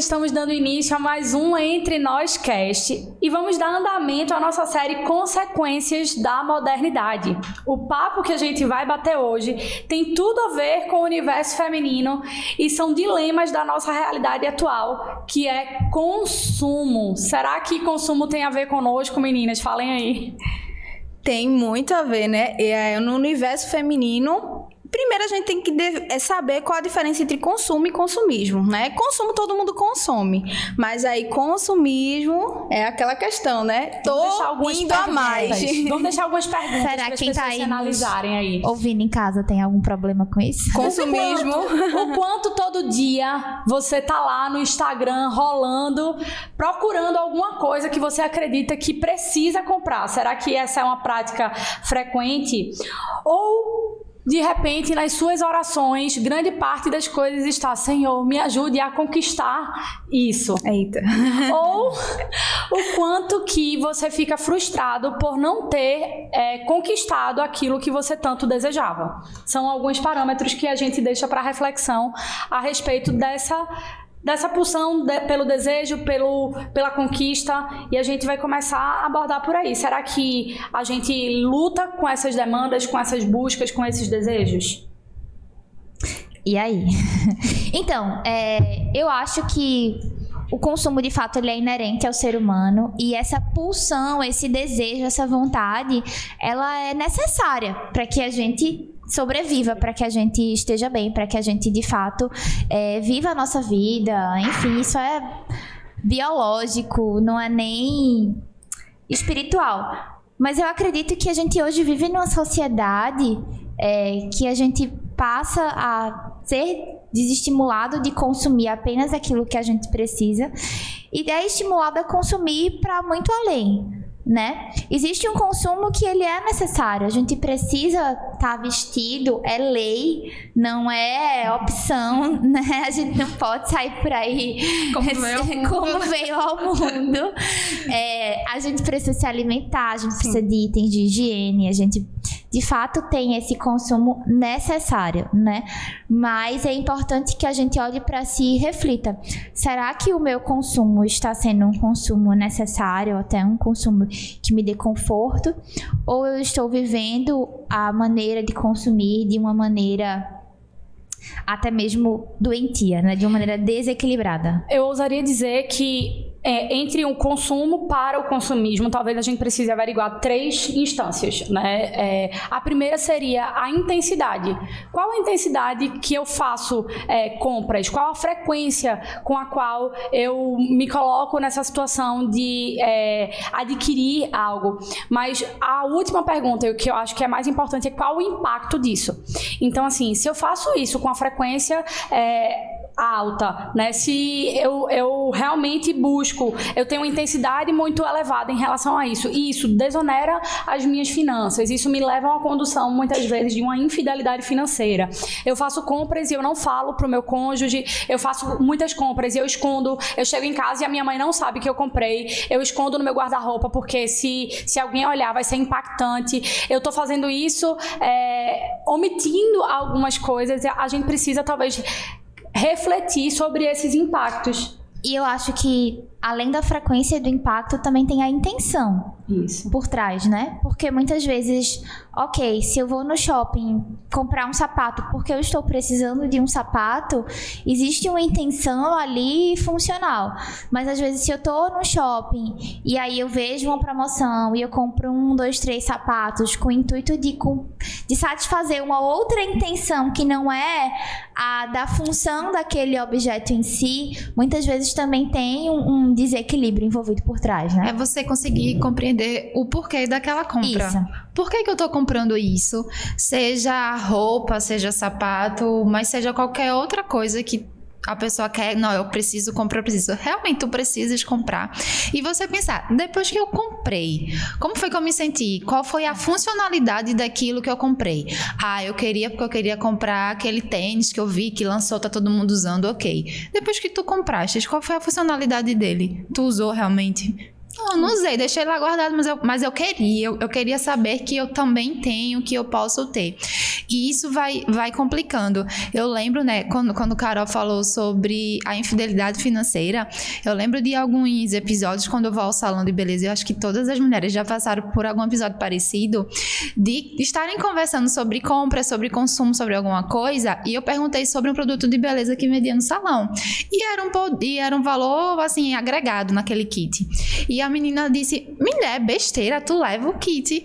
estamos dando início a mais um Entre Nós Cast e vamos dar andamento à nossa série Consequências da Modernidade. O papo que a gente vai bater hoje tem tudo a ver com o universo feminino e são dilemas da nossa realidade atual, que é consumo. Será que consumo tem a ver conosco, meninas? Falem aí. Tem muito a ver, né? No universo feminino, primeiro a gente tem que saber qual a diferença entre consumo e consumismo, né? Consumo todo mundo consome, mas aí consumismo é aquela questão, né? Tô indo a mais. Vamos deixar algumas perguntas para as quem pessoas tá aí analisarem aí. Ouvindo em casa tem algum problema com isso? Consumismo. O quanto todo dia você tá lá no Instagram rolando, procurando alguma coisa que você acredita que precisa comprar. Será que essa é uma prática frequente? Ou, de repente, nas suas orações, grande parte das coisas está: Senhor, me ajude a conquistar isso. Eita. Ou o quanto que você fica frustrado por não ter conquistado aquilo que você tanto desejava. São alguns parâmetros que a gente deixa para reflexão a respeito dessa pulsão pelo desejo, pela conquista, e a gente vai começar a abordar por aí. Será que a gente luta com essas demandas, com essas buscas, com esses desejos? E aí? Então, eu acho que o consumo, de fato, ele é inerente ao ser humano, e essa pulsão, esse desejo, essa vontade, ela é necessária para que a gente sobreviva, para que a gente esteja bem, para que a gente, de fato, viva a nossa vida. Enfim, isso é biológico, não é nem espiritual. Mas eu acredito que a gente hoje vive numa sociedade que a gente passa a ser desestimulado de consumir apenas aquilo que a gente precisa e é estimulado a consumir para muito além, né? Existe um consumo que ele é necessário, a gente precisa estar vestido, é lei, não é opção, né? A gente não pode sair por aí como veio ao mundo. A gente precisa se alimentar, a gente precisa de itens de higiene, a gente de fato tem esse consumo necessário, né? Mas é importante que a gente olhe para si e reflita: será que o meu consumo está sendo um consumo necessário, até um consumo que me dê conforto? Ou eu estou vivendo a maneira de consumir de uma maneira até mesmo doentia, né? De uma maneira desequilibrada? Eu ousaria dizer que entre um consumo para o consumismo, talvez a gente precise averiguar 3 instâncias, né? A primeira seria a intensidade. Qual a intensidade que eu faço compras? Qual a frequência com a qual eu me coloco nessa situação de adquirir algo? Mas a última pergunta, o que eu acho que é mais importante, é qual o impacto disso? Então, assim, se eu faço isso com a frequência alta, né? Se eu realmente busco, eu tenho uma intensidade muito elevada em relação a isso, e isso desonera as minhas finanças, isso me leva a uma condução, muitas vezes, de uma infidelidade financeira. Eu faço compras e eu não falo pro meu cônjuge, eu faço muitas compras e eu escondo, eu chego em casa e a minha mãe não sabe que eu comprei, eu escondo no meu guarda-roupa, porque se alguém olhar vai ser impactante. Eu tô fazendo isso omitindo algumas coisas. A gente precisa, talvez, refletir sobre esses impactos. E eu acho que, além da frequência e do impacto, também tem a intenção por trás, né? Porque muitas vezes, ok, se eu vou no shopping comprar um sapato porque eu estou precisando de um sapato, existe uma intenção ali funcional. Mas às vezes, se eu tô no shopping e aí eu vejo uma promoção e eu compro 1, 2, 3 sapatos com o intuito de satisfazer uma outra intenção que não é a da função daquele objeto em si, muitas vezes também tem um desequilíbrio envolvido por trás, né? É você conseguir compreender o porquê daquela compra. Isso. Por que eu tô comprando isso? Seja roupa, seja sapato, mas seja qualquer outra coisa que a pessoa quer, não, eu preciso comprar, eu preciso. Realmente, tu precisas comprar. E você pensar, depois que eu comprei, como foi que eu me senti? Qual foi a funcionalidade daquilo que eu comprei? Eu queria, porque eu queria comprar aquele tênis que eu vi que lançou, tá todo mundo usando, ok. Depois que tu compraste, qual foi a funcionalidade dele? Tu usou realmente? Não, não usei, deixei lá guardado, mas eu queria saber que eu também tenho, que eu posso ter. E isso vai complicando. Eu lembro, né, quando Carol falou sobre a infidelidade financeira, eu lembro de alguns episódios quando eu vou ao salão de beleza, eu acho que todas as mulheres já passaram por algum episódio parecido, de estarem conversando sobre compra, sobre consumo, sobre alguma coisa, e eu perguntei sobre um produto de beleza que vendia no salão. E era um valor, assim, agregado naquele kit. E a menina disse, mulher, besteira, tu leva o kit,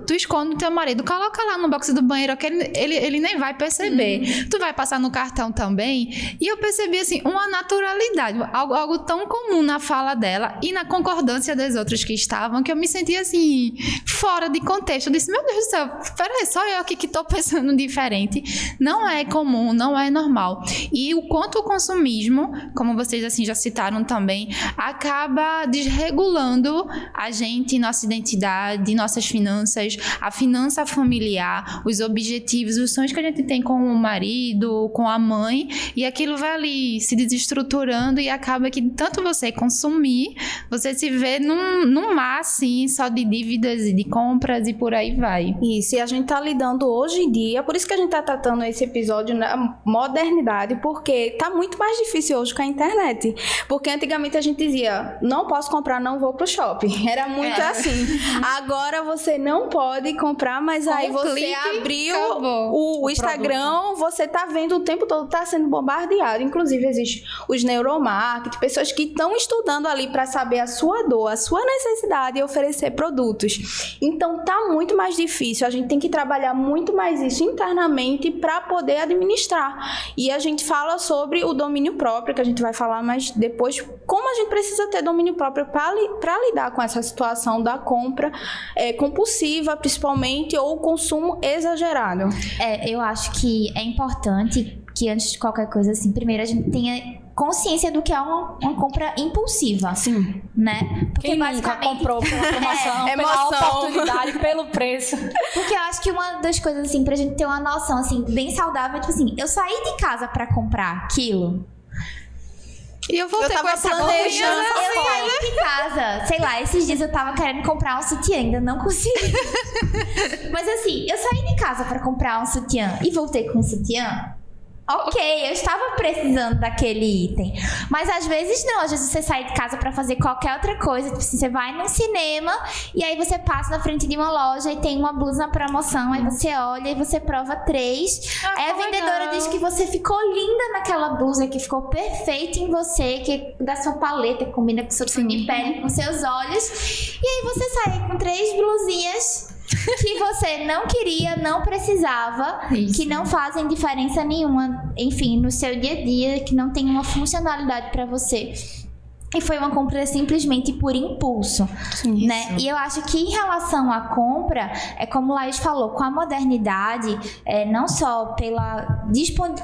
tu esconde o teu marido, coloca lá no box do banheiro, que ele nem vai perceber. Tu vai passar no cartão também. E eu percebi, assim, uma naturalidade, algo tão comum na fala dela e na concordância das outras que estavam, que eu me senti, assim, fora de contexto. Eu disse, meu Deus do céu, peraí, só eu aqui que tô pensando diferente. Não é comum, não é normal. E o quanto o consumismo, como vocês, assim, já citaram também, acaba desregulando a gente, nossa identidade, nossas finanças, a finança familiar, os objetivos, os sonhos que a gente tem com o marido, com a mãe, e aquilo vai ali se desestruturando e acaba que tanto você consumir, você se vê num mar, assim, só de dívidas e de compras e por aí vai. Isso, e a gente tá lidando hoje em dia, por isso que a gente tá tratando esse episódio na modernidade, porque tá muito mais difícil hoje com a internet. Porque antigamente a gente dizia, não posso comprar, não vou pro shopping. Era muito assim. Agora você não pode comprar, mas aí você abriu o Instagram, você tá vendo o tempo todo, tá sendo bombardeado. Inclusive, existe os neuromarketing, pessoas que estão estudando ali para saber a sua dor, a sua necessidade e oferecer produtos. Então, tá muito mais difícil. A gente tem que trabalhar muito mais isso internamente para poder administrar. E a gente fala sobre o domínio próprio, que a gente vai falar mais depois, como a gente precisa ter domínio próprio para lidar com essa situação da compra compulsiva, principalmente, ou consumo exagerado. Eu acho que é importante que, antes de qualquer coisa, assim, primeiro a gente tenha consciência do que é uma compra impulsiva. Sim. Né? Porque quem nunca comprou pela promoção, pela oportunidade, pelo preço. Porque eu acho que uma das coisas, assim, pra gente ter uma noção, assim, bem saudável, tipo assim, eu saí de casa pra comprar aquilo. E eu voltei com essa planejando. Eu saí de casa, sei lá, esses dias eu tava querendo comprar um sutiã, ainda não consegui. Mas assim, eu saí de casa pra comprar um sutiã e voltei com um sutiã. Ok, eu estava precisando daquele item. Mas às vezes não, às vezes você sai de casa pra fazer qualquer outra coisa. Tipo assim, você vai num cinema e aí você passa na frente de uma loja e tem uma blusa na promoção. Aí você olha e você prova 3. Aí a vendedora legal. diz que você ficou linda naquela blusa, que ficou perfeita em você, que da sua paleta, combina com seu tom de pele, com seus olhos. E aí você sai com 3 blusinhas que você não queria, não precisava, que não fazem diferença nenhuma, enfim, no seu dia a dia, que não tem uma funcionalidade pra você. E foi uma compra simplesmente por impulso, né? E eu acho que em relação à compra, como o Laís falou, com a modernidade, não só pela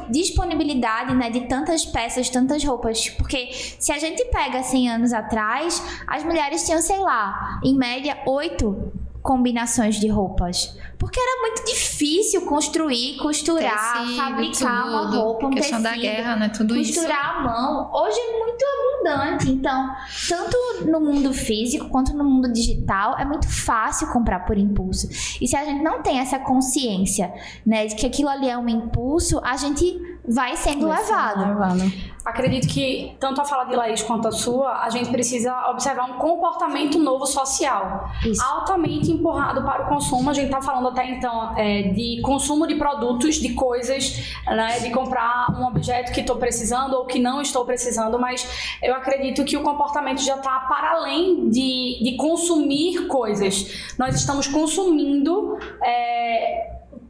disponibilidade, né, de tantas peças, tantas roupas, porque se a gente pega 100 anos atrás, as mulheres tinham, sei lá, em média 8 combinações de roupas. Porque era muito difícil construir, costurar, tecido, fabricar uma tudo. roupa, um Questão tecido, da guerra, né? Tudo costurar à mão. Hoje é muito abundante. Então, tanto no mundo físico quanto no mundo digital, é muito fácil comprar por impulso. E se a gente não tem essa consciência, né, de que aquilo ali é um impulso, a gente vai sendo levado. Acredito que tanto a fala de Laís quanto a sua, a gente precisa observar um comportamento novo social. Isso. Altamente empurrado para o consumo. A gente está falando até então de consumo de produtos, de coisas, né, de comprar um objeto que estou precisando ou que não estou precisando, mas eu acredito que o comportamento já está para além de consumir coisas. Nós estamos consumindo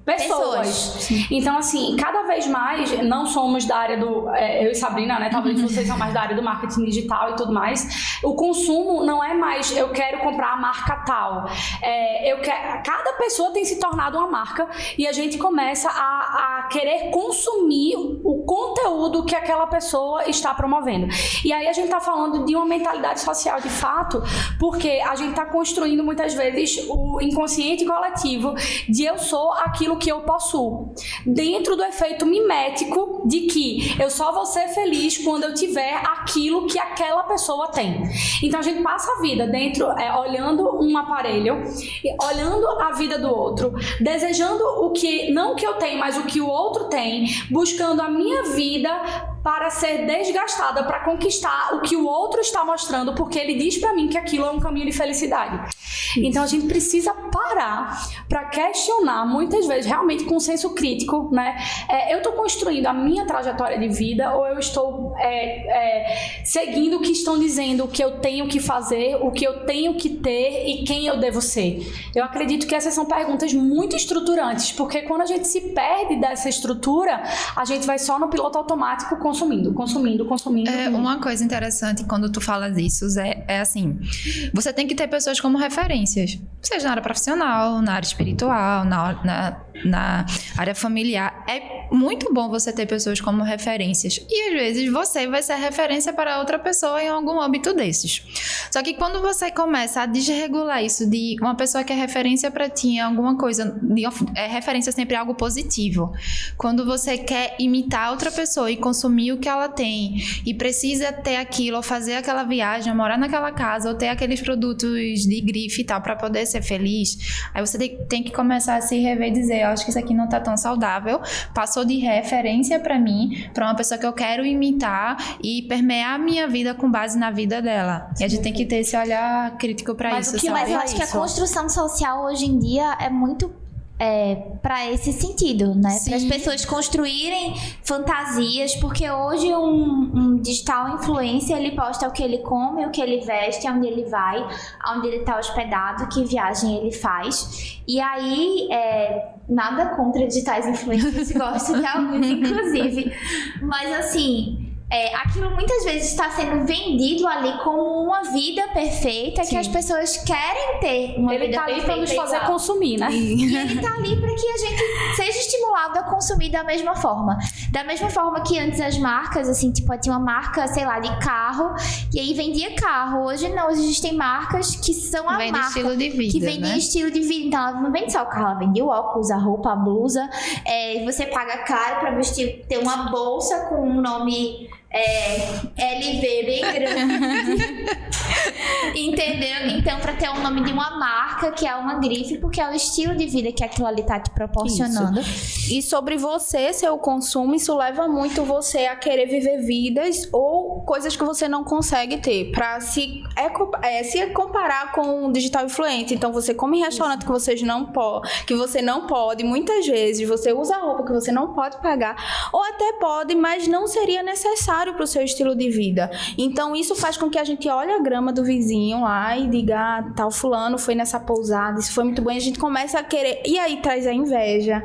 pessoas. Então, assim, cada vez mais, não somos da área do... eu e Sabrina, né? Talvez vocês são mais da área do marketing digital e tudo mais. O consumo não é mais, eu quero comprar a marca tal. Cada pessoa tem se tornado uma marca e a gente começa a querer consumir o conteúdo que aquela pessoa está promovendo. E aí a gente está falando de uma mentalidade social de fato, porque a gente está construindo muitas vezes o inconsciente coletivo de eu sou aquilo aquilo que eu possuo, dentro do efeito mimético de que eu só vou ser feliz quando eu tiver aquilo que aquela pessoa tem. Então a gente passa a vida dentro, olhando um aparelho, olhando a vida do outro, desejando o que, não o que eu tenho, mas o que o outro tem, buscando a minha vida para ser desgastada, para conquistar o que o outro está mostrando, porque ele diz para mim que aquilo é um caminho de felicidade. Então a gente precisa parar para questionar, muitas vezes, realmente com senso crítico, né? Eu estou construindo a minha trajetória de vida ou eu estou seguindo o que estão dizendo, o que eu tenho que fazer, o que eu tenho que ter e quem eu devo ser? Eu acredito que essas são perguntas muito estruturantes, porque quando a gente se perde dessa estrutura, a gente vai só no piloto automático consumindo. Uma coisa interessante quando tu fala disso é assim, você tem que ter pessoas como referências, seja na área profissional, na área espiritual, na área familiar. É muito bom você ter pessoas como referências e às vezes você vai ser referência para outra pessoa em algum âmbito desses. Só que quando você começa a desregular isso de uma pessoa que é referência para ti em alguma coisa, é referência sempre algo positivo. Quando você quer imitar outra pessoa e consumir o que ela tem e precisa ter aquilo, ou fazer aquela viagem, ou morar naquela casa, ou ter aqueles produtos de grife e tal para poder ser feliz, aí você tem que começar a se rever e dizer, eu acho que isso aqui não tá tão saudável, passou de referência para mim, para uma pessoa que eu quero imitar e permear a minha vida com base na vida dela. E a gente tem que ter esse olhar crítico para isso. Mas eu acho que a construção social hoje em dia é muito para esse sentido, né? Para as pessoas construírem fantasias, porque hoje um digital influencer, ele posta o que ele come, o que ele veste, aonde ele vai, aonde ele está hospedado, que viagem ele faz. E aí, nada contra digitais influencers, gosto de alguns, inclusive. Mas assim, aquilo muitas vezes está sendo vendido ali como uma vida perfeita. Sim. Que as pessoas querem ter uma vida perfeita. Ele está ali para nos fazer consumir, né? E ele está ali para que a gente seja estimulado a consumir da mesma forma. Da mesma forma que antes as marcas, assim, tipo, tinha uma marca, sei lá, de carro, e aí vendia carro. Hoje não, hoje existem marcas que são a marca estilo de vida, que vendem estilo de vida. Então ela não vende só o carro, ela vende o óculos, a roupa, a blusa. Você paga caro para vestir, ter uma bolsa com um nome LV bem grande. Entendeu? Então, para ter o nome de uma marca, que é uma grife, porque é o estilo de vida que aquilo ali tá te proporcionando. Isso. E sobre você, seu consumo, isso leva muito você a querer viver vidas ou coisas que você não consegue ter, para se comparar com o digital influencer. Então, você come em restaurante que você não pode, muitas vezes você usa roupa que você não pode pagar, ou até pode, mas não seria necessário para o seu estilo de vida. Então isso faz com que a gente olhe a grama do vizinho lá e diga, tal fulano foi nessa pousada, isso foi muito bom, e a gente começa a querer, e aí traz a inveja,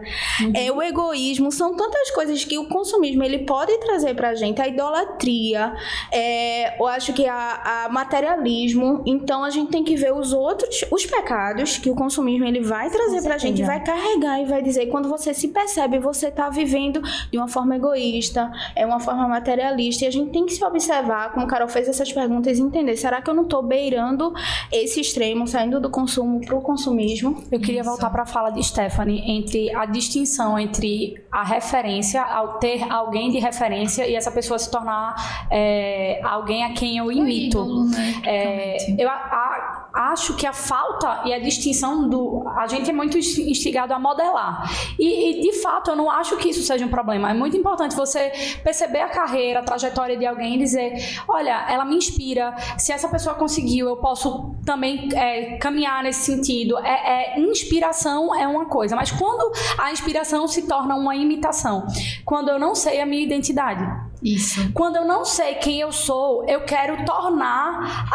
o egoísmo, são tantas coisas que o consumismo ele pode trazer pra gente, a idolatria, eu acho que a materialismo. Então a gente tem que ver os pecados que o consumismo ele vai trazer pra gente, vai carregar e vai dizer, quando você se percebe, você tá vivendo de uma forma egoísta, uma forma materialista. E a gente tem que se observar, como a Carol fez essas perguntas, e entender, será que eu não estou beirando esse extremo, saindo do consumo para o consumismo? Eu queria voltar para a fala de Stephanie, entre a distinção entre a referência, ao ter alguém de referência e essa pessoa se tornar alguém a quem eu imito. Ídolo, né? Eu acho que a falta e a distinção a gente é muito instigado a modelar. E de fato, eu não acho que isso seja um problema. É muito importante você perceber a carreira, a trajetória de alguém e dizer, olha, ela me inspira, se essa pessoa conseguiu, eu posso também caminhar nesse sentido. Inspiração é uma coisa, mas quando a inspiração se torna uma imitação, quando eu não sei a minha identidade, isso. Quando eu não sei quem eu sou, eu quero tornar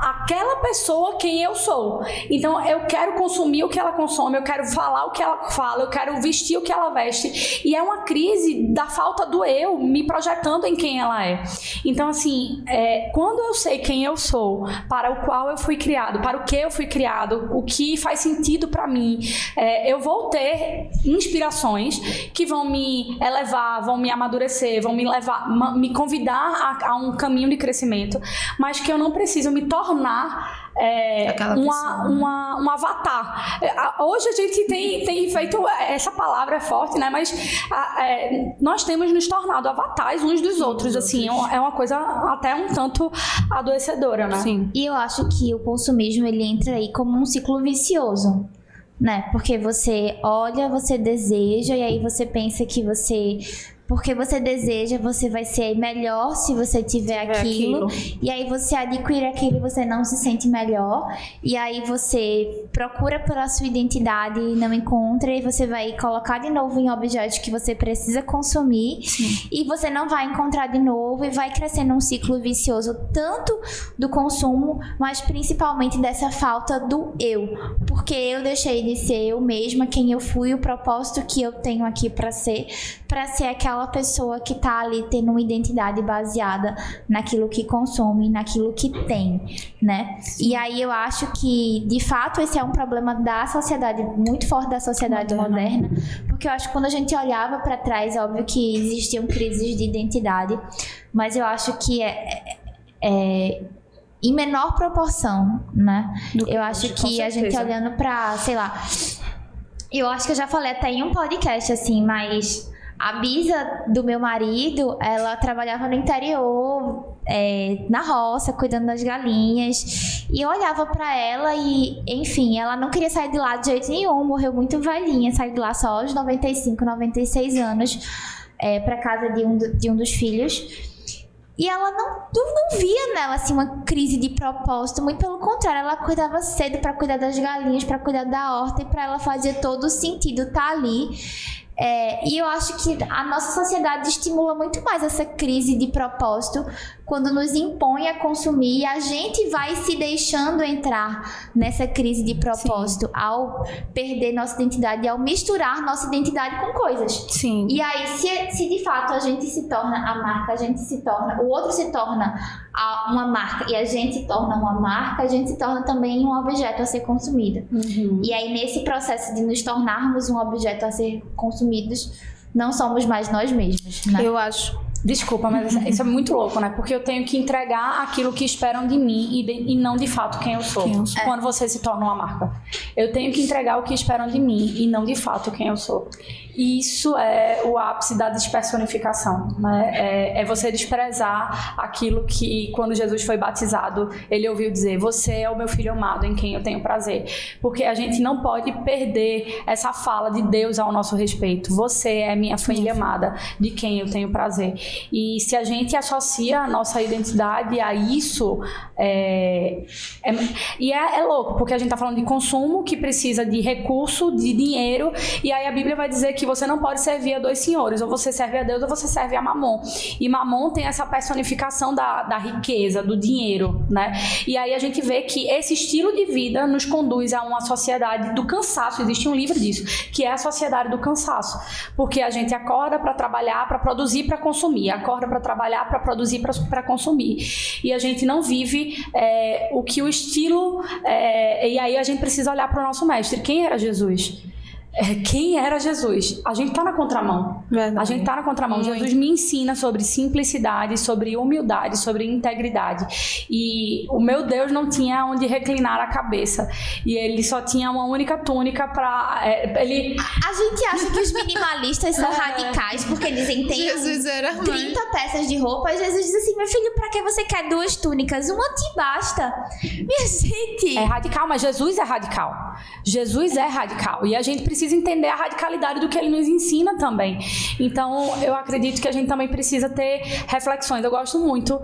aquela pessoa quem eu sou. Então, eu quero consumir o que ela consome, eu quero falar o que ela fala, eu quero vestir o que ela veste. E é uma crise da falta do eu me projetando em quem ela é. Então, assim, quando eu sei quem eu sou, para o qual eu fui criado, para o que eu fui criado, o que faz sentido para mim, eu vou ter inspirações que vão me elevar, vão me amadurecer, vão me levar, me convidar a um caminho de crescimento, mas que eu não preciso me tornar tornar Aquela pessoa, né? um avatar. Hoje a gente tem feito, essa palavra é forte, né? Mas nós temos nos tornado avatares uns dos outros, assim, é uma coisa até um tanto adoecedora, né? Sim. E eu acho que o consumismo, ele entra aí como um ciclo vicioso, né? Porque você olha, você deseja, e aí você pensa que porque você deseja, você vai ser melhor se você tiver aquilo. E aí você adquire aquilo e você não se sente melhor. E aí você procura pela sua identidade e não encontra. E você vai colocar de novo em objetos que você precisa consumir. Sim. E você não vai encontrar de novo. E vai crescendo um ciclo vicioso, tanto do consumo, mas principalmente dessa falta do eu. Porque eu deixei de ser eu mesma, quem eu fui, o propósito que eu tenho aqui para ser aquela pessoa que tá ali tendo uma identidade baseada naquilo que consome, naquilo que tem, né? E aí eu acho que, de fato, esse é um problema da sociedade, muito forte da sociedade moderna, porque eu acho que quando a gente olhava para trás, óbvio que existiam crises de identidade, mas eu acho que em menor proporção, né? Eu acho que a gente olhando pra, sei lá, eu acho que eu já falei até em um podcast, assim, mas a bisa do meu marido, ela trabalhava no interior, na roça, cuidando das galinhas. E eu olhava pra ela e, enfim, ela não queria sair de lá de jeito nenhum. Morreu muito velhinha, saiu de lá só aos 95, 96 anos, pra casa de um dos filhos. E ela não via nela, assim, uma crise de propósito. Muito pelo contrário, ela acordava cedo pra cuidar das galinhas, pra cuidar da horta. E pra ela fazia todo o sentido estar ali. E eu acho que a nossa sociedade estimula muito mais essa crise de propósito quando nos impõe a consumir, e a gente vai se deixando entrar nessa crise de propósito. Sim. Ao perder nossa identidade, ao misturar nossa identidade com coisas. Sim. E aí, se de fato a gente se torna a marca, o outro se torna uma marca e a gente se torna uma marca, a gente se torna também um objeto a ser consumido. Uhum. E aí, nesse processo de nos tornarmos um objeto a ser consumidos, não somos mais nós mesmos, né? Eu acho. Desculpa, mas isso é muito louco, né? Porque eu tenho que entregar aquilo que esperam de mim e não de fato quem eu sou. Quando você se torna uma marca. Eu tenho que entregar o que esperam de mim e não de fato quem eu sou. E isso é o ápice da despersonificação, né? É você desprezar aquilo que, quando Jesus foi batizado, ele ouviu dizer: você é o meu filho amado em quem eu tenho prazer. Porque a gente não pode perder essa fala de Deus ao nosso respeito. Você é minha filha amada de quem eu tenho prazer. E se a gente associa a nossa identidade a isso, é louco, porque a gente tá falando de consumo que precisa de recurso, de dinheiro, e aí a Bíblia vai dizer que você não pode servir a dois senhores, ou você serve a Deus ou você serve a Mamon. E Mamon tem essa personificação da riqueza, do dinheiro, né? E aí a gente vê que esse estilo de vida nos conduz a uma sociedade do cansaço. Existe um livro disso, que é a sociedade do cansaço, porque a gente acorda para trabalhar, para produzir, para consumir, acorda para trabalhar, para produzir, para consumir, e a gente não vive o que o estilo, e aí a gente precisa olhar para o nosso mestre. Quem era Jesus? Quem era Jesus? A gente tá na contramão. Verdade. A gente tá na contramão. Muito. Jesus me ensina sobre simplicidade, sobre humildade, sobre integridade. E o meu Deus não tinha onde reclinar a cabeça. E ele só tinha uma única túnica pra... A gente acha que os minimalistas são radicais, porque dizem tem 30 peças de roupa. E Jesus diz assim: meu filho, pra que você quer 2 túnicas? Uma te basta. Minha gente... É radical, mas Jesus é radical. Jesus é radical. E a gente precisa entender a radicalidade do que ele nos ensina também. Então, eu acredito que a gente também precisa ter reflexões. Eu gosto muito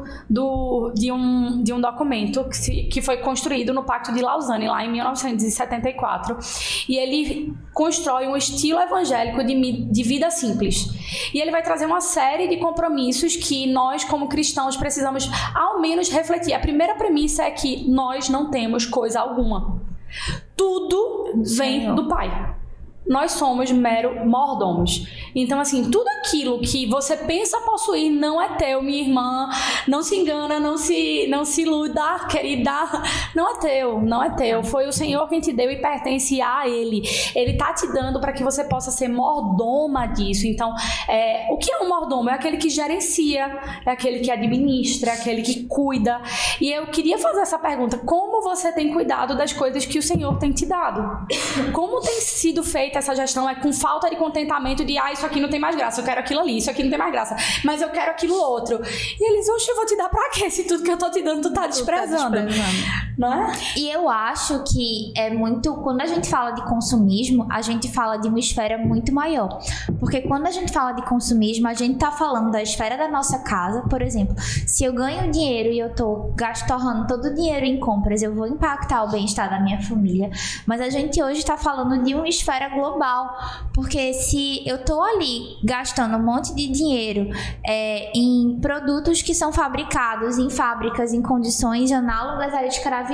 de um documento que foi construído no Pacto de Lausanne, lá em 1974. E ele constrói um estilo evangélico de vida simples. E ele vai trazer uma série de compromissos que nós, como cristãos, precisamos ao menos refletir. A primeira premissa é que nós não temos coisa alguma. Tudo vem do Pai. Nós somos mero mordomos. Então, assim, tudo aquilo que você pensa possuir não é teu, minha irmã. Não se engana, não se iluda, querida. Não é teu. Foi o Senhor quem te deu e pertence a Ele. Ele tá te dando para que você possa ser mordoma disso. Então, o que é um mordomo? É aquele que gerencia, é aquele que administra, é aquele que cuida. E eu queria fazer essa pergunta: como você tem cuidado das coisas que o Senhor tem te dado? Como tem sido feita essa gestão? É com falta de contentamento de, isso aqui não tem mais graça, eu quero aquilo ali, isso aqui não tem mais graça, mas eu quero aquilo outro. E eles, oxe, eu vou te dar pra quê? Se tudo que eu tô te dando tu tá desprezando. Não é? E eu acho que é muito... Quando a gente fala de consumismo, a gente fala de uma esfera muito maior. Porque quando a gente fala de consumismo, a gente tá falando da esfera da nossa casa. Por exemplo, se eu ganho dinheiro e eu tô torrando todo o dinheiro em compras, eu vou impactar o bem-estar da minha família. Mas a gente hoje tá falando de uma esfera global. Porque se eu tô ali gastando um monte de dinheiro em produtos que são fabricados em fábricas em condições análogas à escravidão,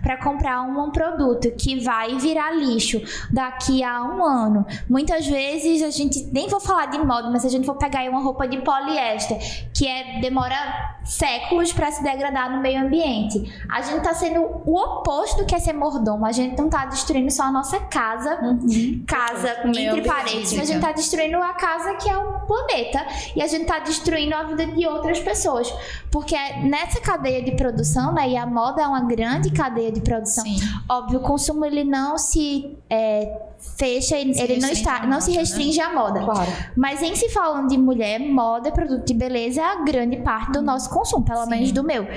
para comprar um produto que vai virar lixo daqui a um ano. Muitas vezes a gente, nem vou falar de moda, mas se a gente for pegar aí uma roupa de poliéster, que demora séculos para se degradar no meio ambiente. A gente tá sendo o oposto do que é ser mordomo. A gente não tá destruindo só a nossa casa, entre parênteses, a gente tá destruindo a casa que é o planeta, e a gente tá destruindo a vida de outras pessoas, porque nessa cadeia de produção, né, e a moda é uma grande cadeia de produção. Sim. Óbvio, o consumo ele não se fecha, ele não se restringe à moda. Claro. Mas em se falando de mulher, moda, produto de beleza é a grande parte do nosso consumo, pelo menos do meu.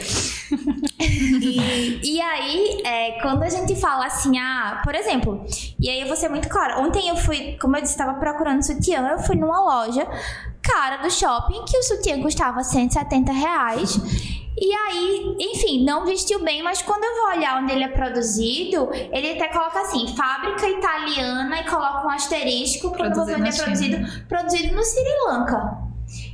E aí, quando a gente fala assim, por exemplo, e aí eu vou ser muito clara, ontem eu fui, como eu disse, estava procurando sutiã, eu fui numa loja cara do shopping que o sutiã custava R$170. E aí, enfim, não vestiu bem, mas quando eu vou olhar onde ele é produzido, ele até coloca assim, fábrica italiana, e coloca um asterisco quando eu vou ver onde é produzido no Sri Lanka.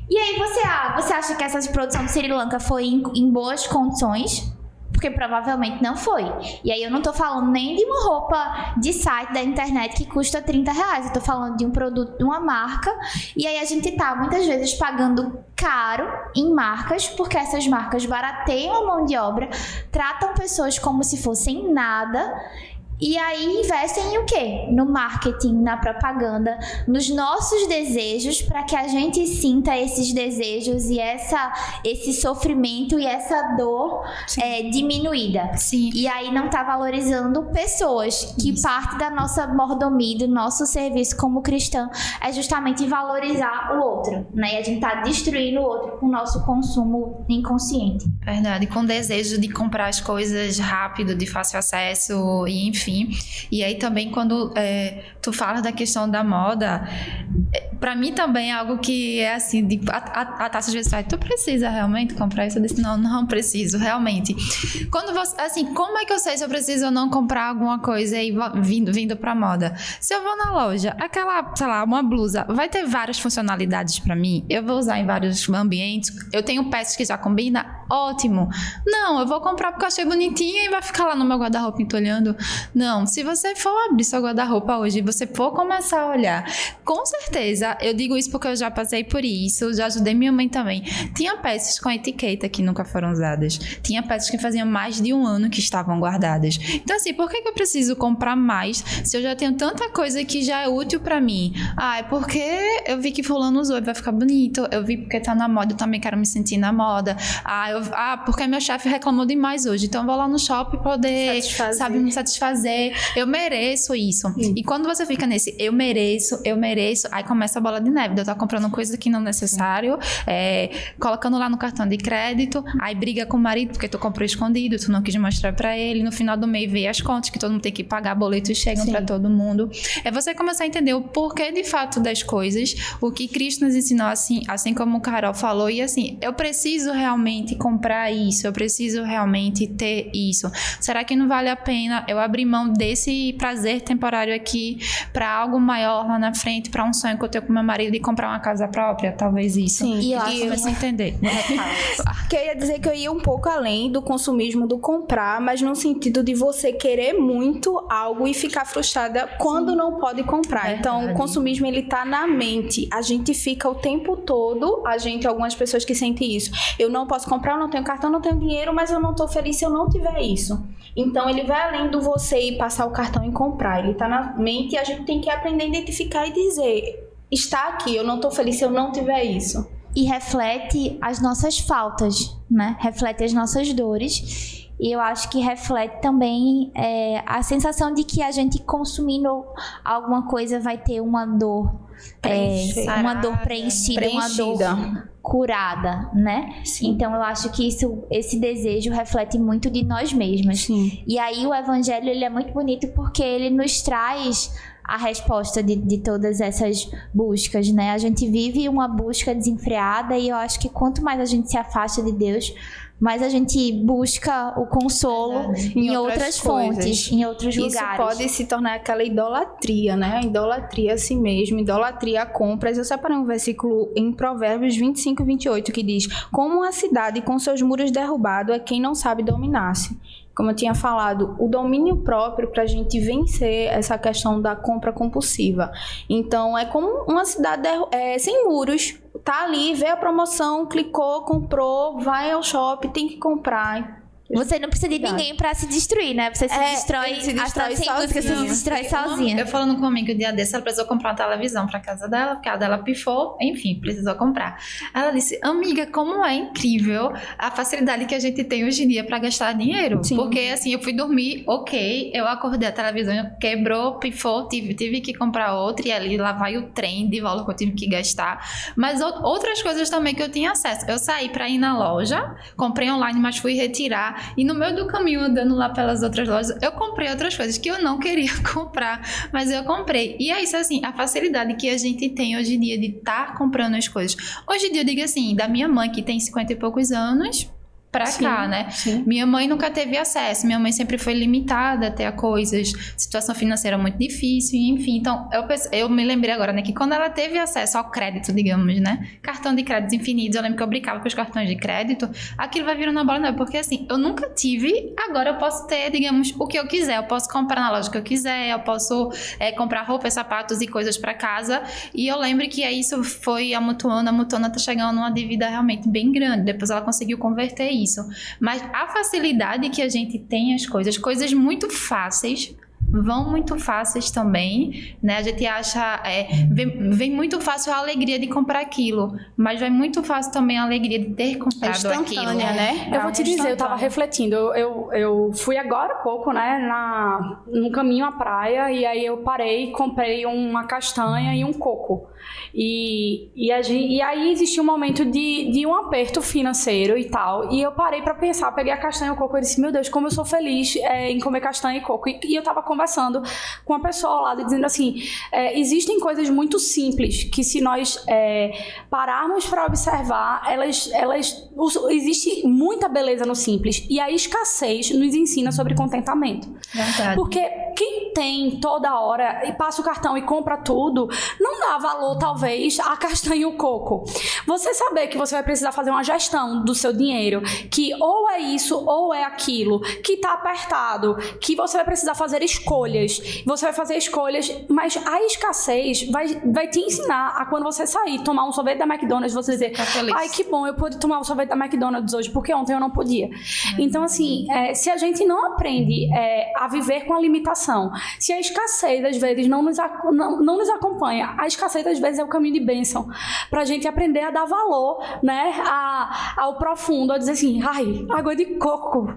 E aí você acha que essa produção do Sri Lanka foi em boas condições? Porque provavelmente não foi. E aí eu não tô falando nem de uma roupa de site da internet que custa R$30. Eu tô falando de um produto de uma marca. E aí a gente tá muitas vezes pagando caro em marcas, porque essas marcas barateiam a mão de obra, tratam pessoas como se fossem nada. E aí investem em o quê? No marketing, na propaganda, nos nossos desejos, para que a gente sinta esses desejos e esse sofrimento e essa dor diminuída. Sim. E aí não tá valorizando pessoas, que parte da nossa mordomia, do nosso serviço como cristã, é justamente valorizar o outro, né? E a gente tá destruindo o outro com o nosso consumo inconsciente. Verdade, com desejo de comprar as coisas rápido, de fácil acesso, e enfim. E aí também quando tu fala da questão da moda, pra mim também é algo que é assim, a Tássia às vezes fala, tu precisa realmente comprar isso? Eu disse, não preciso, realmente. Quando você, assim, como é que eu sei se eu preciso ou não comprar alguma coisa aí vindo pra moda? Se eu vou na loja, aquela, sei lá, uma blusa, vai ter várias funcionalidades pra mim, eu vou usar em vários ambientes, eu tenho peças que já combinam, ótimo. Não, eu vou comprar porque eu achei bonitinha e vai ficar lá no meu guarda-roupa entulhando. Não, se você for abrir seu guarda-roupa hoje e você for começar a olhar, com certeza, eu digo isso porque eu já passei por isso, já ajudei minha mãe também. Tinha peças com etiqueta que nunca foram usadas. Tinha peças que faziam mais de um ano que estavam guardadas. Então assim, por que eu preciso comprar mais se eu já tenho tanta coisa que já é útil pra mim? É porque eu vi que fulano usou e vai ficar bonito. Eu vi porque tá na moda, eu também quero me sentir na moda. Porque meu chefe reclamou demais hoje, então eu vou lá no shopping poder, me satisfazer. Eu mereço isso. E quando você fica nesse eu mereço, aí começa a bola de neve. Eu tô comprando coisa que não é necessário, colocando lá no cartão de crédito, aí briga com o marido porque tu comprou escondido, tu não quis mostrar pra ele, no final do mês vê as contas que todo mundo tem que pagar, boletos chegam pra todo mundo. É você começar a entender o porquê de fato das coisas, o que Cristo nos ensinou, assim como o Carol falou, e assim, eu preciso realmente comprar isso, eu preciso realmente ter isso. Será que não vale a pena eu abrir mão desse prazer temporário aqui para algo maior lá na frente, para um sonho que eu tenho com meu marido de comprar uma casa própria, talvez isso. Sim. E eu E acho comecei a entender. Que eu ia dizer que eu ia um pouco além do consumismo do comprar, mas no sentido de você querer muito algo e ficar frustrada quando não pode comprar. Verdade. Então, o consumismo, ele tá na mente. A gente fica o tempo todo, algumas pessoas que sentem isso. Eu não posso comprar, eu não tenho cartão, não tenho dinheiro, mas eu não tô feliz se eu não tiver isso. Então, ele vai além do você ir passar o cartão e comprar. Ele tá na mente e a gente tem que aprender a identificar e dizer, está aqui, eu não tô feliz se eu não tiver isso. E reflete as nossas faltas, né? Reflete as nossas dores. E eu acho que reflete também a sensação de que a gente consumindo alguma coisa vai ter uma dor. Uma dor preenchida, uma dor curada, né? Sim. Então eu acho que esse desejo reflete muito de nós mesmas. Sim. E aí o evangelho, ele é muito bonito porque ele nos traz a resposta de todas essas buscas, né? A gente vive uma busca desenfreada e eu acho que quanto mais a gente se afasta de Deus, mais a gente busca o consolo em outras fontes, em outros lugares. Isso pode se tornar aquela idolatria, né? Idolatria a si mesmo, idolatria a compras. Eu separei um versículo em Provérbios 25 e 28 que diz: como uma cidade com seus muros derrubados é quem não sabe dominar-se. Como eu tinha falado, o domínio próprio para a gente vencer essa questão da compra compulsiva. Então, é como uma cidade sem muros. Tá ali, vê a promoção, clicou, comprou, vai ao shopping, tem que comprar. Você não precisa de ninguém pra se destruir, né? Você se destrói, ele se destrói sem música, você se destrói sozinha. Eu falando comigo o dia desse, ela precisou comprar uma televisão pra casa dela, porque a dela pifou, enfim, precisou comprar. Ela disse, amiga, como é incrível a facilidade que a gente tem hoje em dia pra gastar dinheiro. Sim. Porque assim, eu fui dormir, ok, eu acordei, a televisão quebrou, pifou, tive que comprar outra, e ali lá vai o trem de volta que eu tive que gastar. Mas outras coisas também que eu tinha acesso. Eu saí pra ir na loja, comprei online, mas fui retirar. E no meio do caminho, andando lá pelas outras lojas, eu comprei outras coisas que eu não queria comprar, mas eu comprei. E é isso, assim, a facilidade que a gente tem hoje em dia de estar comprando as coisas. Hoje em dia, eu digo assim, da minha mãe, que tem 50 e poucos anos, pra cá, né? Sim. Minha mãe nunca teve acesso, minha mãe sempre foi limitada até a coisas, situação financeira muito difícil, enfim. Então, eu me lembrei agora, né, que quando ela teve acesso ao crédito, digamos, né, cartão de créditos infinitos, eu lembro que eu brincava com os cartões de crédito, aquilo vai virando uma bola de neve, porque assim, eu nunca tive, agora eu posso ter, digamos, o que eu quiser, eu posso comprar na loja que eu quiser, eu posso comprar roupas, sapatos e coisas pra casa, e eu lembro que aí isso foi a Mutuana tá chegando numa dívida realmente bem grande, depois ela conseguiu converter isso. Mas a facilidade que a gente tem as coisas muito fáceis, vão muito fáceis também, né? A gente acha, vem muito fácil a alegria de comprar aquilo, mas vai muito fácil também a alegria de ter comprado aquilo. Né? Eu vou te dizer, eu tava refletindo, eu fui agora há pouco, né, no caminho à praia, e aí eu parei e comprei uma castanha e um coco. E aí existia um momento de um aperto financeiro e tal, e eu parei pra pensar, peguei a castanha e o coco e disse, meu Deus, como eu sou feliz em comer castanha e coco. E eu tava conversando com uma pessoa ao lado, dizendo assim, existem coisas muito simples que se nós pararmos para observar, existe muita beleza no simples, e a escassez nos ensina sobre contentamento. Verdade. Porque quem tem toda hora e passa o cartão e compra tudo, não dá valor talvez a castanha e o coco. Você saber que você vai precisar fazer uma gestão do seu dinheiro, que ou é isso ou é aquilo, que tá apertado, que você vai precisar fazer escolhas, você vai fazer escolhas, mas a escassez vai te ensinar a quando você sair, tomar um sorvete da McDonald's, você dizer, ai que bom, eu pude tomar um sorvete da McDonald's hoje, porque ontem eu não podia. Então assim, se a gente não aprende a viver com a limitação, se a escassez às vezes não nos acompanha, a escassez às vezes é o caminho de bênção, pra gente aprender a dar valor, né, ao profundo, a dizer assim, ai, água de coco,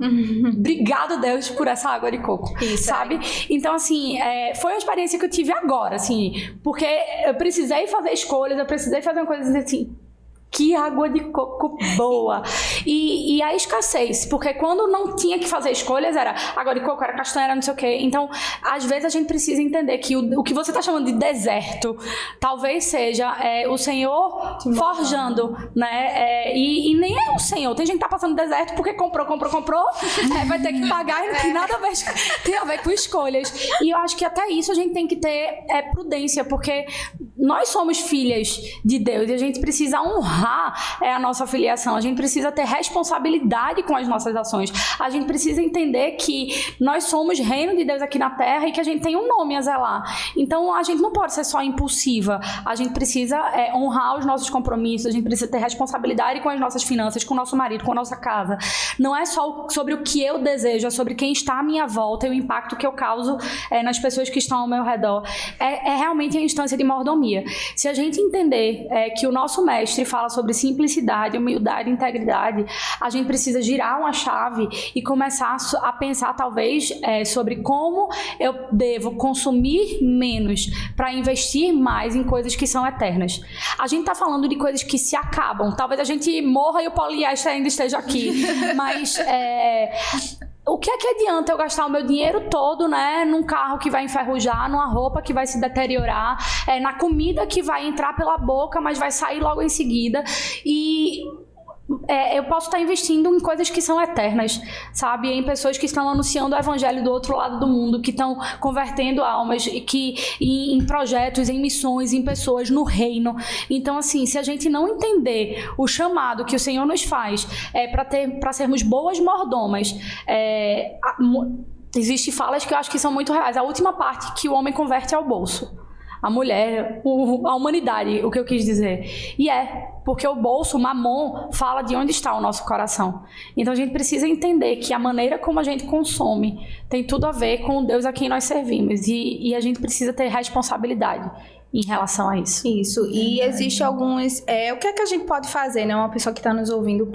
obrigado Deus por essa água de coco, isso, sabe? Então assim, foi uma experiência que eu tive agora, assim, porque eu precisei fazer escolhas, eu precisei fazer uma coisa assim, que água de coco boa. E a escassez, porque quando não tinha que fazer escolhas, era água de coco, era castanha, era não sei o quê. Então, às vezes a gente precisa entender que o que você está chamando de deserto, talvez seja o Senhor forjando, né? E nem é o Senhor. Tem gente que tá passando deserto porque comprou, vai ter que pagar e não tem nada a ver, tem a ver com escolhas. E eu acho que até isso a gente tem que ter prudência, porque nós somos filhas de Deus e a gente precisa honrar a nossa filiação, a gente precisa ter responsabilidade com as nossas ações, a gente precisa entender que nós somos reino de Deus aqui na terra e que a gente tem um nome a zelar. Então a gente não pode ser só impulsiva, a gente precisa honrar os nossos compromissos, a gente precisa ter responsabilidade com as nossas finanças, com o nosso marido, com a nossa casa. Não é só sobre o que eu desejo, é sobre quem está à minha volta e o impacto que eu causo nas pessoas que estão ao meu redor. É realmente a instância de mordomia. Se a gente entender que o nosso mestre fala sobre simplicidade, humildade e integridade, a gente precisa girar uma chave e começar a pensar talvez sobre como eu devo consumir menos para investir mais em coisas que são eternas. A gente está falando de coisas que se acabam. Talvez a gente morra e o poliéster ainda esteja aqui, mas o que é que adianta eu gastar o meu dinheiro todo, né, num carro que vai enferrujar, numa roupa que vai se deteriorar, na comida que vai entrar pela boca, mas vai sair logo em seguida, e eu posso estar investindo em coisas que são eternas, sabe? Em pessoas que estão anunciando o evangelho do outro lado do mundo, que estão convertendo almas, em projetos, em missões, em pessoas, no reino. Então, assim, se a gente não entender o chamado que o Senhor nos faz para sermos boas mordomas, existem falas que eu acho que são muito reais. A última parte que o homem converte é o bolso. A mulher, a humanidade, o que eu quis dizer. E porque o bolso, o mamon, fala de onde está o nosso coração. Então a gente precisa entender que a maneira como a gente consome tem tudo a ver com o Deus a quem nós servimos. E a gente precisa ter responsabilidade em relação a isso. Isso, e existe alguns... o que é que a gente pode fazer, né? Uma pessoa que está nos ouvindo,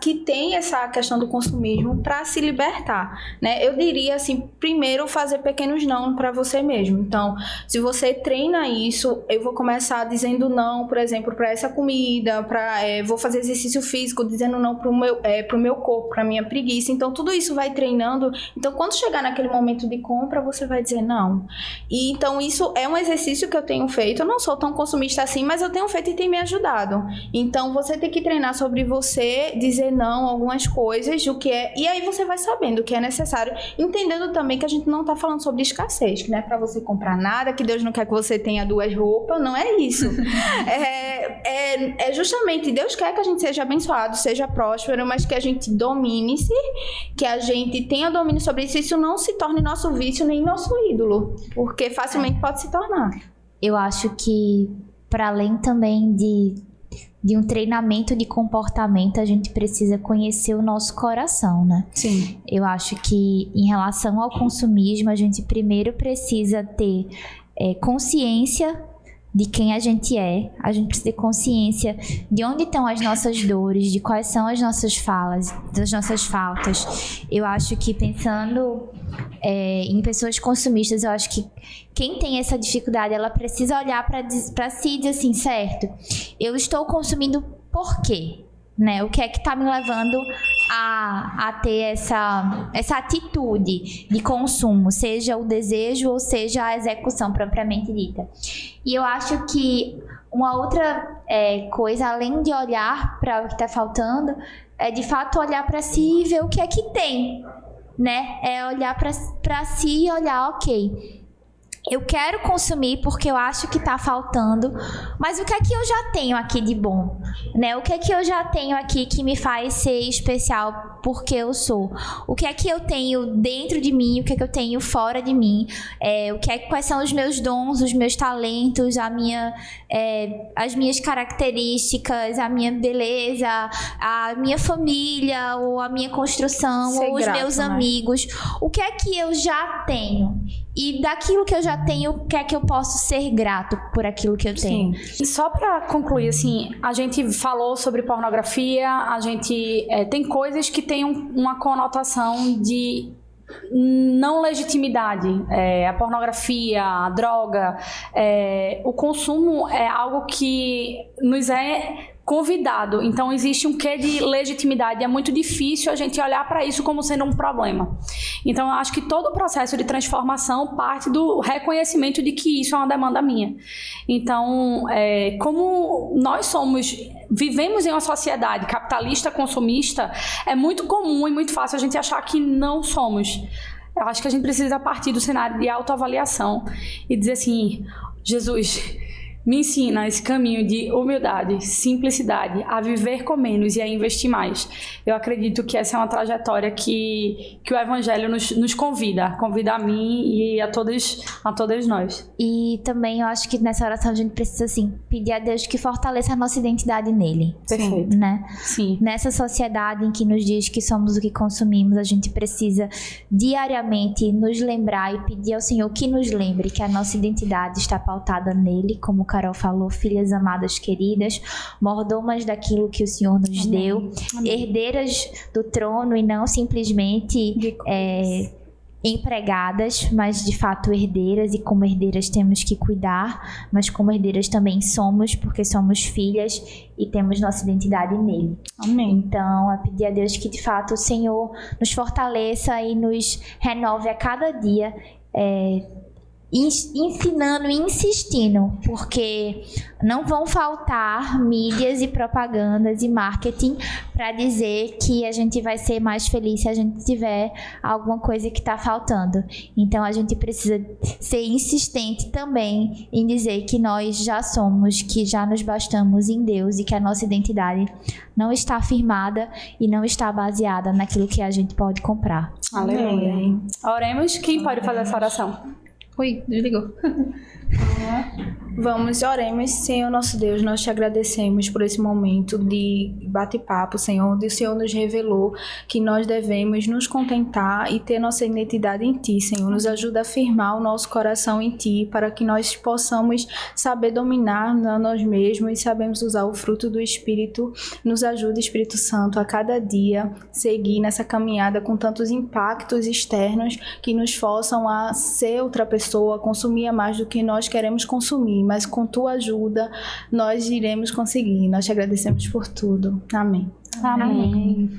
que tem essa questão do consumismo, para se libertar, né? Eu diria, assim, primeiro fazer pequenos não para você mesmo. Então, se você treina isso, eu vou começar dizendo não, por exemplo, para essa comida, vou fazer exercício físico, dizendo não pro meu corpo, para minha preguiça. Então, tudo isso vai treinando. Então, quando chegar naquele momento de compra, você vai dizer não. E, então, isso é um exercício que eu tenho feito. Eu não sou tão consumista assim, mas eu tenho feito e tem me ajudado. Então, você tem que treinar sobre você, dizer não a algumas coisas, o que é... E aí você vai sabendo o que é necessário, entendendo também que a gente não tá falando sobre escassez, que não é pra você comprar nada, que Deus não quer que você tenha 2 roupas, não é isso. É justamente, Deus quer que a gente seja abençoado, seja próspero, mas que a gente domine-se, que a gente tenha domínio sobre isso, e isso não se torne nosso vício nem nosso ídolo, porque facilmente pode se tornar. Eu acho que, para além também de um treinamento de comportamento, a gente precisa conhecer o nosso coração, né? Sim. Eu acho que, em relação ao consumismo, a gente primeiro precisa ter consciência de quem a gente gente precisa ter consciência de onde estão as nossas dores, de quais são as nossas faltas. Eu acho que, pensando em pessoas consumistas, eu acho que quem tem essa dificuldade, ela precisa olhar para si e dizer assim, certo, eu estou consumindo por quê? Né? O que é que está me levando a ter essa atitude de consumo, seja o desejo ou seja a execução propriamente dita. E eu acho que uma outra coisa, além de olhar para o que está faltando, é de fato olhar para si e ver o que é que tem, né? É olhar para si e olhar, ok, eu quero consumir porque eu acho que está faltando, mas o que é que eu já tenho aqui de bom? Né? O que é que eu já tenho aqui que me faz ser especial porque eu sou? O que é que eu tenho dentro de mim? O que é que eu tenho fora de mim? Quais são os meus dons, os meus talentos, as minhas características, a minha beleza, a minha família, ou a minha construção, ou os meus amigos? O que é que eu já tenho? E daquilo que eu já tenho, o que é que eu posso ser grato por aquilo que eu tenho? Sim. E só para concluir, assim, a gente falou sobre pornografia, a gente tem coisas que têm uma conotação de não legitimidade. A pornografia, a droga, o consumo é algo que nos é convidado. Então existe um quê de legitimidade. É muito difícil a gente olhar para isso como sendo um problema. Então eu acho que todo o processo de transformação parte do reconhecimento de que isso é uma demanda minha. Então, como nós vivemos em uma sociedade capitalista, consumista, é muito comum e muito fácil a gente achar que não somos. Eu acho que a gente precisa partir do cenário de autoavaliação e dizer assim, Jesus, me ensina esse caminho de humildade, simplicidade, a viver com menos e a investir mais. Eu acredito que essa é uma trajetória que o Evangelho nos convida a mim e a todas nós. E também eu acho que nessa oração a gente precisa, assim, pedir a Deus que fortaleça a nossa identidade nele. Perfeito. Né? Sim. Nessa sociedade em que nos diz que somos o que consumimos, a gente precisa diariamente nos lembrar e pedir ao Senhor que nos lembre que a nossa identidade está pautada nele, como o Carol falou, filhas amadas queridas, mordomas daquilo que o Senhor nos deu, herdeiras do trono e não simplesmente empregadas, mas de fato herdeiras, e como herdeiras temos que cuidar, mas como herdeiras também somos, porque somos filhas e temos nossa identidade nele. Amém. Então, é pedir a Deus que de fato o Senhor nos fortaleça e nos renove a cada dia, ensinando e insistindo, porque não vão faltar mídias e propagandas e marketing para dizer que a gente vai ser mais feliz se a gente tiver alguma coisa que está faltando. Então a gente precisa ser insistente também em dizer que nós já somos, que já nos bastamos em Deus e que a nossa identidade não está firmada e não está baseada naquilo que a gente pode comprar. Aleluia. Oremos. Quem pode fazer essa oração? Ui, desligou. Vamos, oremos. Senhor nosso Deus, nós te agradecemos por esse momento de bate-papo, Senhor, onde o Senhor nos revelou que nós devemos nos contentar e ter nossa identidade em Ti, Senhor. Nos ajuda a firmar o nosso coração em Ti, para que nós possamos saber dominar nós mesmos e sabemos usar o fruto do Espírito. Nos ajuda, Espírito Santo, a cada dia seguir nessa caminhada com tantos impactos externos que nos forçam a ser outra pessoa, a consumir mais do que nós queremos consumir, mas com Tua ajuda nós iremos conseguir. Nós te agradecemos por tudo. Amém. Amém.